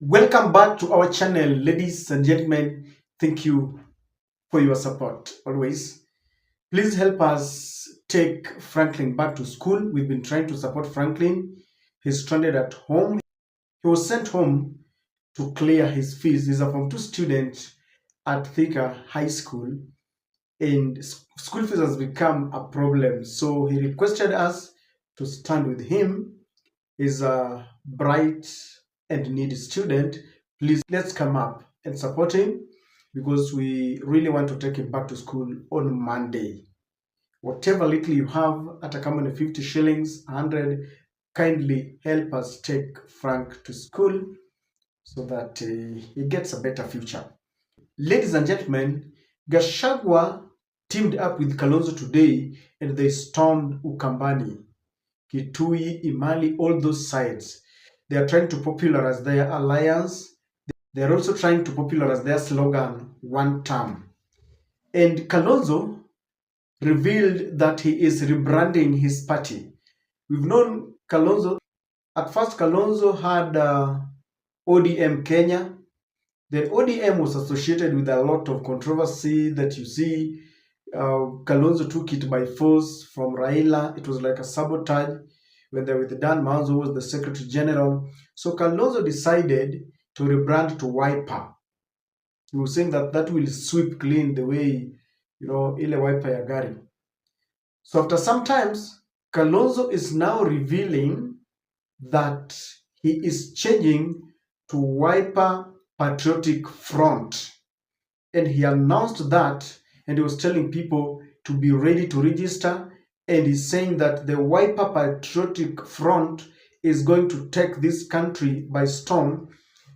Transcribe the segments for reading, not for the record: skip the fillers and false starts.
Welcome back to our channel, ladies and gentlemen. Thank you for your support always. Please help us take Franklin back to school. We've been trying to support Franklin. He's stranded at home. He was sent home to clear his fees. He's a Form 2 student at Thika High School, and school fees has become a problem. So he requested us to stand with him. He's a bright and needy student. Please, let's come up and support him because we really want to take him back to school on Monday. Whatever little you have, at a common 50 shillings, 100, kindly help us take Frank to school so that he gets a better future. Ladies and gentlemen, Gachagua teamed up with Kalonzo today and they stormed Ukambani, Kitui, Imali, all those sides. They are trying to popularize their alliance. They are also trying to popularize their slogan, one term. And Kalonzo revealed that he is rebranding his party. We've known Kalonzo. At first, Kalonzo had ODM Kenya. The ODM was associated with a lot of controversy that you see. Kalonzo took it by force from Raila. It was like a sabotage when they were with Dan Manzo, who was the Secretary General. So Kalonzo decided to rebrand to Wiper. He was saying that that will sweep clean the way, ile Wiper ya gari. So after some times, Kalonzo is now revealing that he is changing to Wiper Patriotic Front. And he announced that, and he was telling people to be ready to register. And he's saying that the Wiper Patriotic Front is going to take this country by storm.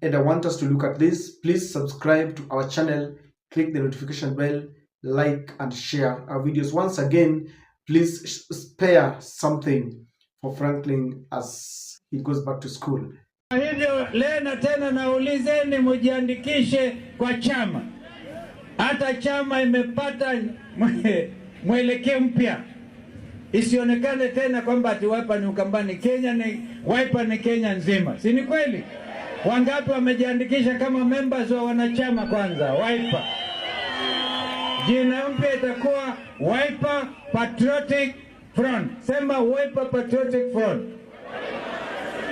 And I want us to look at this. Please subscribe to our channel, click the notification bell, like and share our videos. Once again, please spare something for Franklin as he goes back to school. Hivyo leo tena naulizeni mujiandikishe kwa chama. Hata chama imepata mwelekeo mpya. Isionekane tena kwamba ati Wiper ni Ukambani. Kenya ni Wiper ni Kenya nzima. Si ni kweli? Wangapi wamejiandikisha kama members wa wanachama kwanza Wiper? Jina mpya itakuwa Wiper Patriotic Front. Sema Wiper Patriotic Front.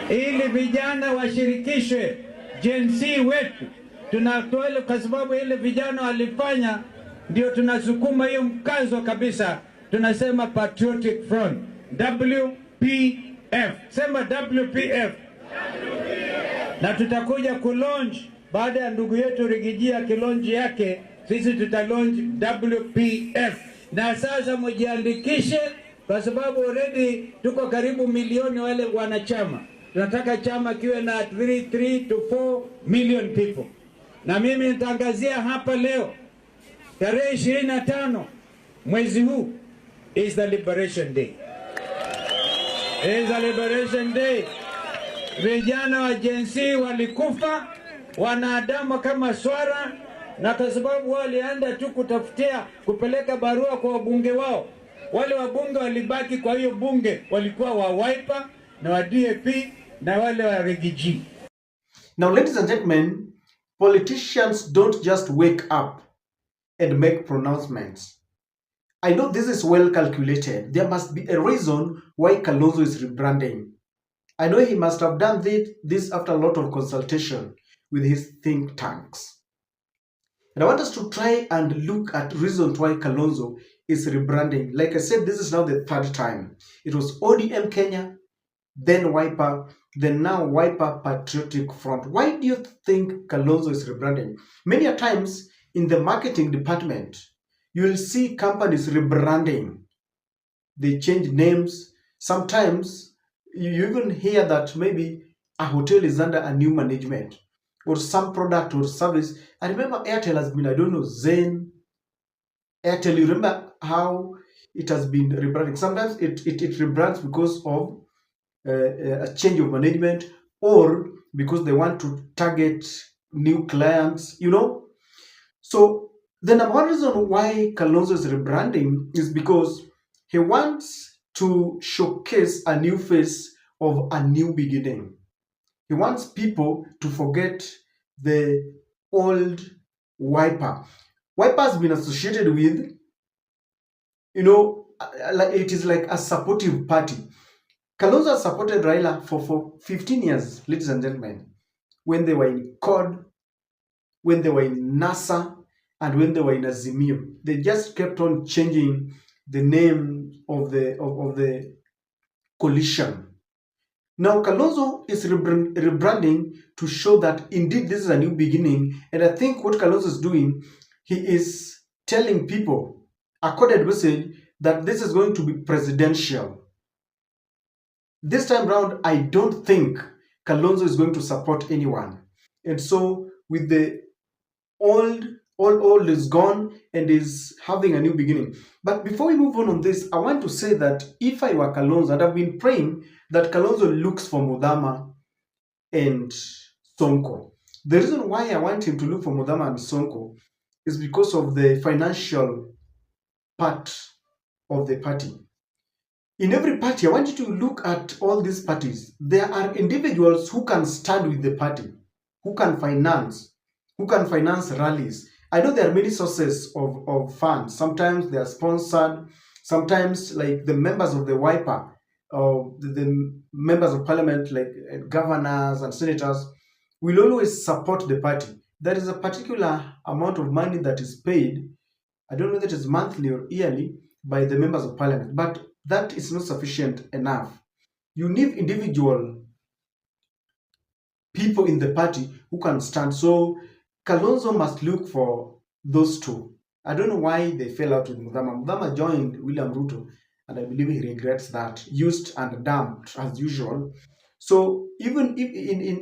Ili vijana washirikishwe, Gen Z wetu. Tunatoele kwa sababu ile vijana walifanya, ndio tunasukuma hiyo mkazo kabisa. Tunasema Patriotic Front, WPF. Sema WPF. Na tutakuja kulaunch baada ya ndugu yetu Rigijia kilonji yake, sisi tutalaunch WPF. Na sasa mujiandikishe kwa sababu already tuko karibu milioni wale wanachama. Tunataka chama kiwe na 3 to 4 million people. Na mimi nitangazia hapa leo tarehe 25 mwezi huu is the Liberation Day. Is the Liberation Day. Vijana wa Gen Z walikufa, wanadamu kama swara, na kwa sababu walienda tu kutafutia kupeleka barua kwa wabunge wao. Wale wabunge walibaki, kwa hiyo bunge walikuwa wa Wiper na wa DAP na wale wa Rigiji. Now, ladies and gentlemen, politicians don't just wake up and make pronouncements. I know this is well calculated. There must be a reason why Kalonzo is rebranding. I know he must have done this after a lot of consultation with his think tanks. And I want us to try and look at reasons why Kalonzo is rebranding. Like I said, this is now the third time. It was ODM Kenya, then Wiper, then now Wiper Patriotic Front. Why do you think Kalonzo is rebranding? Many a times in the marketing department, you will see companies rebranding. They change names. Sometimes you even hear that maybe a hotel is under a new management or some product or service. I remember Airtel has been, I don't know, Zen, Airtel. You remember how it has been rebranding. Sometimes it rebrands because of a change of management or because they want to target new clients, So the number one reason why Kalonzo is rebranding is because he wants to showcase a new face of a new beginning. He wants people to forget the old Wiper. Wiper has been associated with, like it is like a supportive party. Kalonzo has supported Raila for 15 years, ladies and gentlemen, when they were in CORD, when they were in NASA, and when they were in Azimio. They just kept on changing the name of the coalition. Now, Kalonzo is rebranding to show that indeed this is a new beginning. And I think what Kalonzo is doing, he is telling people, a coded message, that this is going to be presidential. This time round, I don't think Kalonzo is going to support anyone. And so, with the old is gone and is having a new beginning. But before we move on this, I want to say that if I were Kalonzo, I'd have been praying that Kalonzo looks for Mudhama and Sonko. The reason why I want him to look for Mudhama and Sonko is because of the financial part of the party. In every party, I want you to look at all these parties. There are individuals who can stand with the party, who can finance rallies. I know there are many sources of funds. Sometimes they are sponsored. Sometimes, like the members of the Wiper, or the members of parliament, like governors and senators, will always support the party. There is a particular amount of money that is paid. I don't know whether it is monthly or yearly by the members of parliament, but that is not sufficient enough. You need individual people in the party who can stand. So Kalonzo must look for those two. I don't know why they fell out with Mudhama. Mudhama joined William Ruto, and I believe he regrets that. Used and dumped as usual. So even if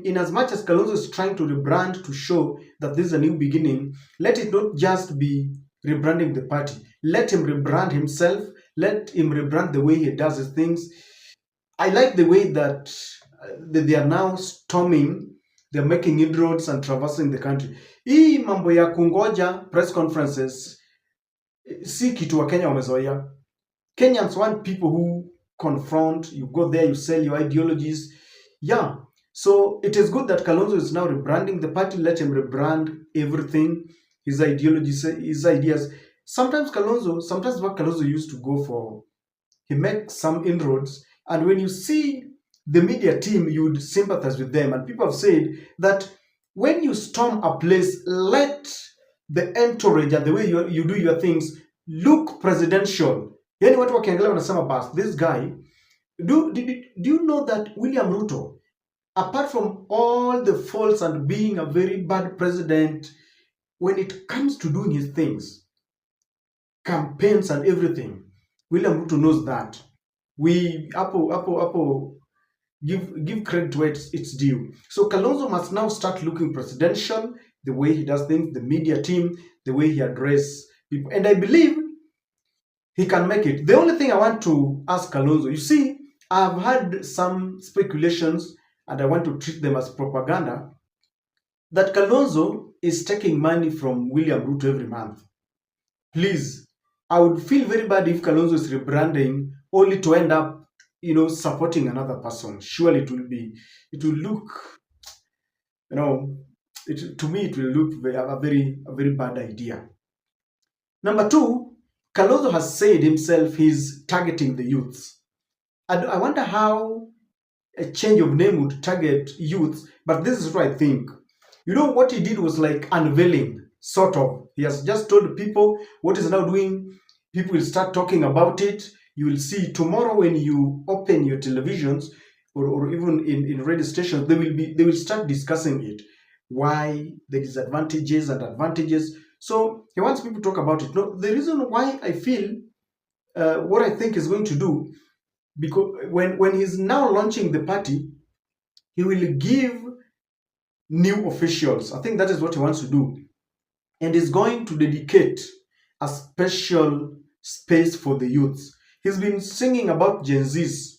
in as much as Kalonzo is trying to rebrand to show that this is a new beginning, let it not just be rebranding the party. Let him rebrand himself. Let him rebrand the way he does his things. I like the way that they are now storming. They're making inroads and traversing the country. Hii mambo ya kungoja press conferences si kitu wa Kenya wamezoea. Kenyans want people who confront. You go there, you sell your ideologies. Yeah. So it is good that Kalonzo is now rebranding the party. Let him rebrand everything, his ideologies, his ideas. Sometimes what Kalonzo used to go for, he makes some inroads, and when you see the media team, you would sympathize with them. And people have said that when you storm a place, let the entourage and the way you do your things look presidential. Yani watu wakiangalia wanasema bas, this guy, do you know that William Ruto, apart from all the faults and being a very bad president, when it comes to doing his things, campaigns and everything, William Ruto knows that. We give credit to its due. So Kalonzo must now start looking presidential, the way he does things, the media team, the way he addresses people. And I believe he can make it. The only thing I want to ask Kalonzo, you see, I've had some speculations, and I want to treat them as propaganda, that Kalonzo is taking money from William Ruto every month. Please, I would feel very bad if Kalonzo is rebranding only to end up, supporting another person. Surely it will look, to me, it will look a very bad idea. Number two, Kalonzo has said himself he's targeting the youths. I wonder how a change of name would target youths, but this is what I think. What he did was like unveiling, sort of. He has just told people what he's now doing. People will start talking about it. You will see tomorrow when you open your televisions or even in radio stations, they will start discussing it. Why the disadvantages and advantages. So he wants people to talk about it. No, the reason why I feel what I think is going to do, because when he's now launching the party, he will give new officials. I think that is what he wants to do. And he's going to dedicate a special space for the youths. He's been singing about Gen Zs.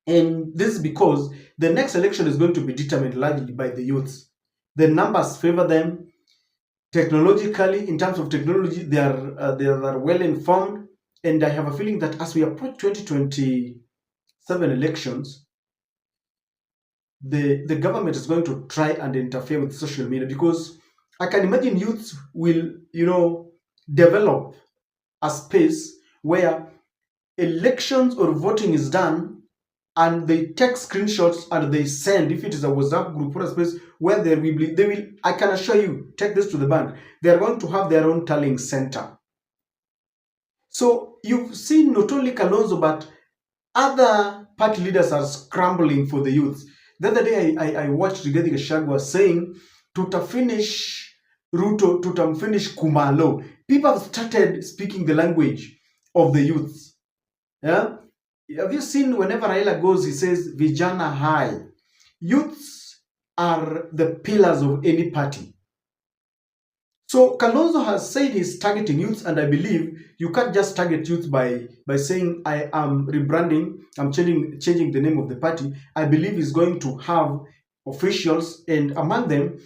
And this is because the next election is going to be determined largely by the youths. The numbers favor them. Technologically, in terms of technology, they are well informed. And I have a feeling that as we approach 2027 elections, the government is going to try and interfere with social media, because I can imagine youths will, develop a space where elections or voting is done, and they take screenshots and they send, if it is a WhatsApp group or a space where they will, I can assure you, take this to the bank, they are going to have their own tallying center. So you've seen not only Kalonzo, but other party leaders are scrambling for the youth. The other day I watched Rigathi Gachagua saying tutafinish Ruto, tutamfinish Kumalo. People have started speaking the language of the youth. Yeah? Have you seen whenever Raila goes, he says vijana hai? Youths are the pillars of any party. So Kalonzo has said he's targeting youths, and I believe you can't just target youth by saying I am rebranding, I'm changing the name of the party. I believe he's going to have officials, and among them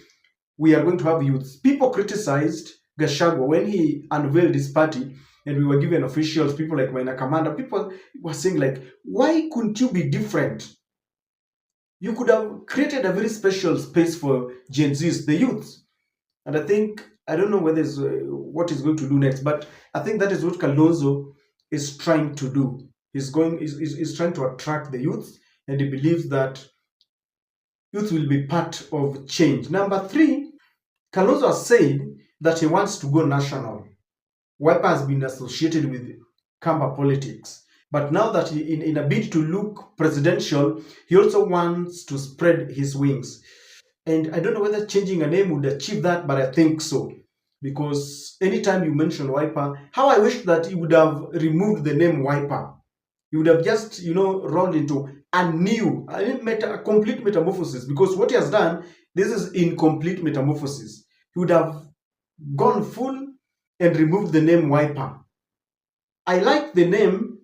we are going to have youths. People criticized Gachagua when he unveiled his party, and we were given officials, people like Maina Commander. People were saying, like, why couldn't you be different? You could have created a very special space for Gen Zs, the youths. And I don't know whether it's what he's going to do next, but I think that is what Kalonzo is trying to do. He's trying to attract the youth, and he believes that youth will be part of change. Number 3, Kalonzo has said that he wants to go national. Wiper has been associated with Kamba politics, but now that in a bid to look presidential, he also wants to spread his wings. And I don't know whether changing a name would achieve that, but I think so. Because anytime you mention Wiper, how I wish that he would have removed the name Wiper. He would have just, rolled into a complete metamorphosis. Because what he has done, this is incomplete metamorphosis. He would have gone full and removed the name Wiper. I like the name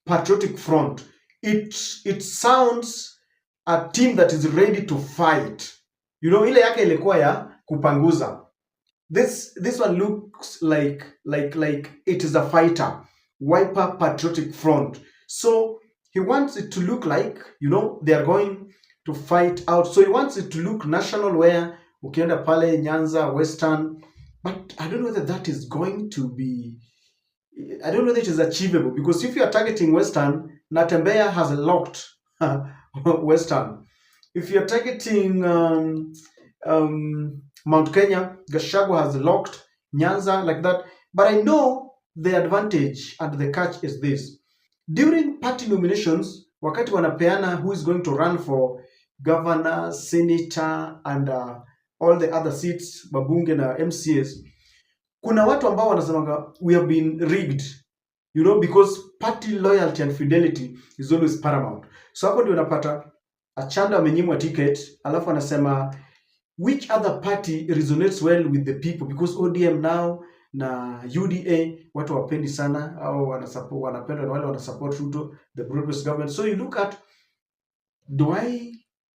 Patriotic Front. It sounds a team that is ready to fight. Ile yake ilikuwa ya kupanguza. This one looks like it is a fighter. Wiper Patriotic Front. So he wants it to look like, they are going to fight out. So he wants it to look national, where ukienda pale Nyanza, Western. But I don't know whether that is going to be, I don't know that it is achievable. Because if you are targeting Western, Natembeya has locked Western. If you're targeting Mount Kenya, Gachagua has locked Nyanza, like that. But I know the advantage and the catch is this. During party nominations, wakati wanapeana who is going to run for governor, senator, and all the other seats, babunge na MCAs, kuna watu ambao wanasemanga we have been rigged, because party loyalty and fidelity is always paramount. So hapo ndio unapata Achanda amenyimwa ticket, alafu anasema which other party resonates well with the people, because ODM now na UDA watu wapendi sana, au wanapenda na wale wanasupport Ruto, the broad-based government. So you look at, do I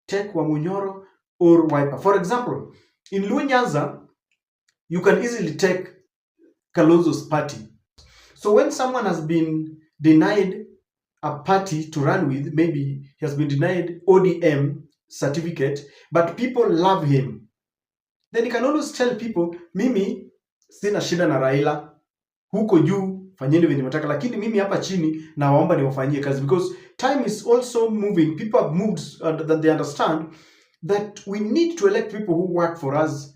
take Wamunyoro or Wiper? For example, in Nyanza, you can easily take Kalonzo's party. So when someone has been denied a party to run with, maybe he has been denied ODM certificate, but people love him, then he can always tell people, mimi sina shida na Raila, huko juu fanyeni venye mtaka, lakini mimi hapa chini na waomba niwafanyie kazi. Because time is also moving. People have moved, that they understand that we need to elect people who work for us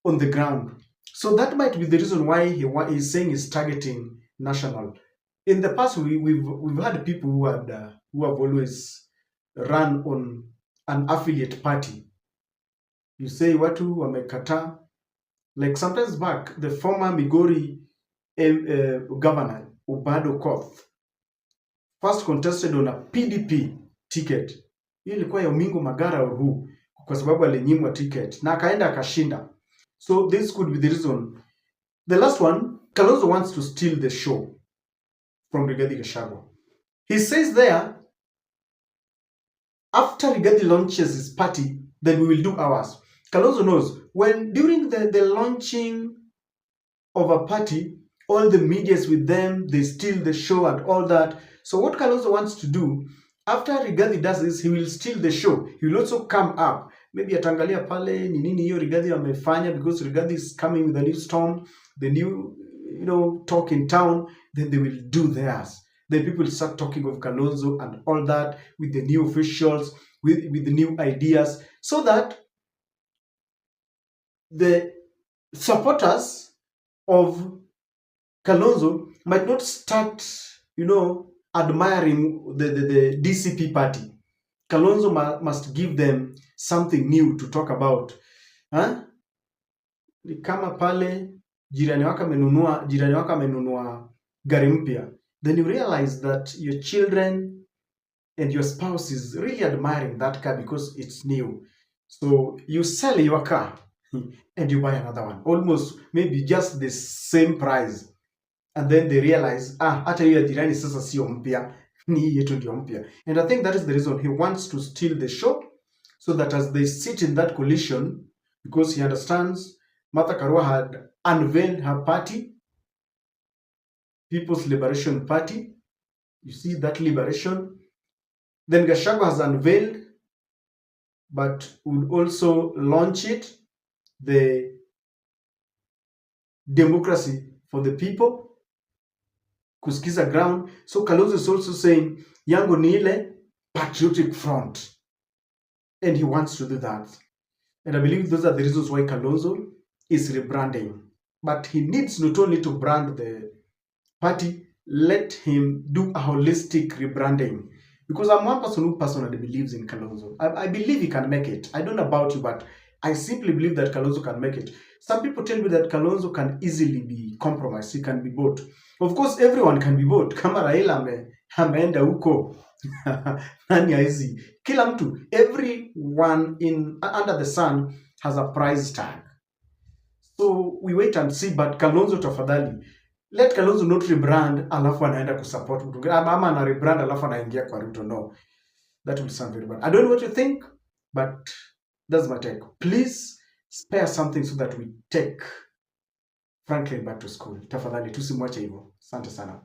on the ground. So that might be the reason why he's saying he's targeting national. In the past, we've had people who have always run on an affiliate party. You say watu wamekata. Like sometimes back, the former Migori governor Ubado Koth first contested on a PDP ticket. Hiyo ilikuwa ya Omingo Magara Uhu, kwa sababu alinyimwa ticket na akaenda akashinda. So this could be the reason. The last one, Kalonzo wants to steal the show from Rigathi Gachagua. He says there, after Rigathi launches his party, then we will do ours. Kalonzo knows when during the launching of a party, all the media is with them, they steal the show and all that. So what Kalonzo wants to do After Rigathi does this, he will steal the show. He will also come up. Maybe atangalia pale ni nini hiyo Rigathi amefanya, because Rigathi is coming with a new storm, the new, talk in town. Then they will do theirs. Then people start talking of Kalonzo and all that with the new officials, with the new ideas, so that the supporters of Kalonzo might not start, admiring the DCP party. Kalonzo must give them something new to talk about. Ni kama pale jirani wako amenunua gari mpya, then you realize that your children and your spouse is really admiring that car because it's new. So you sell your car and you buy another one, almost maybe just the same price, and then they realize hata hiyo ya jirani sasa sio mpya, ni yetu ndio mpya. And I think that is the reason he wants to steal the show, so that as they sit in that coalition, because he understands Martha Karua had unveiled her party, People's Liberation Party. You see that liberation. Then Gachagua has unveiled, but would also launch it, the democracy for the people, kusikiza ground. So Kalonzo is also saying yangu ni ile patriotic front, and he wants to do that. And I believe those are the reasons why Kalonzo is rebranding. But he needs not only to brand the party, let him do a holistic rebranding. Because I'm one person who personally believes in Kalonzo. I believe he can make it. I don't know about you, but I simply believe that Kalonzo can make it. Some people tell me that Kalonzo can easily be compromised. He can be bought. Of course, everyone can be bought. Kama Raila ameenda huko. Nani haizi? Kila mtu. Everyone under the sun has a price tag. So we wait and see, but Kalonzo tafadhali. Let Kalonzo not rebrand alafu anaenda kusupport mtu. Ama ana rebrand alafu anaingia kwa Ruto. No. That will sound very bad. I don't know what you think, but that's my take. Please spare something so that we take Franklin back to school. Tafadhali tusimwache hivyo. Asante sana.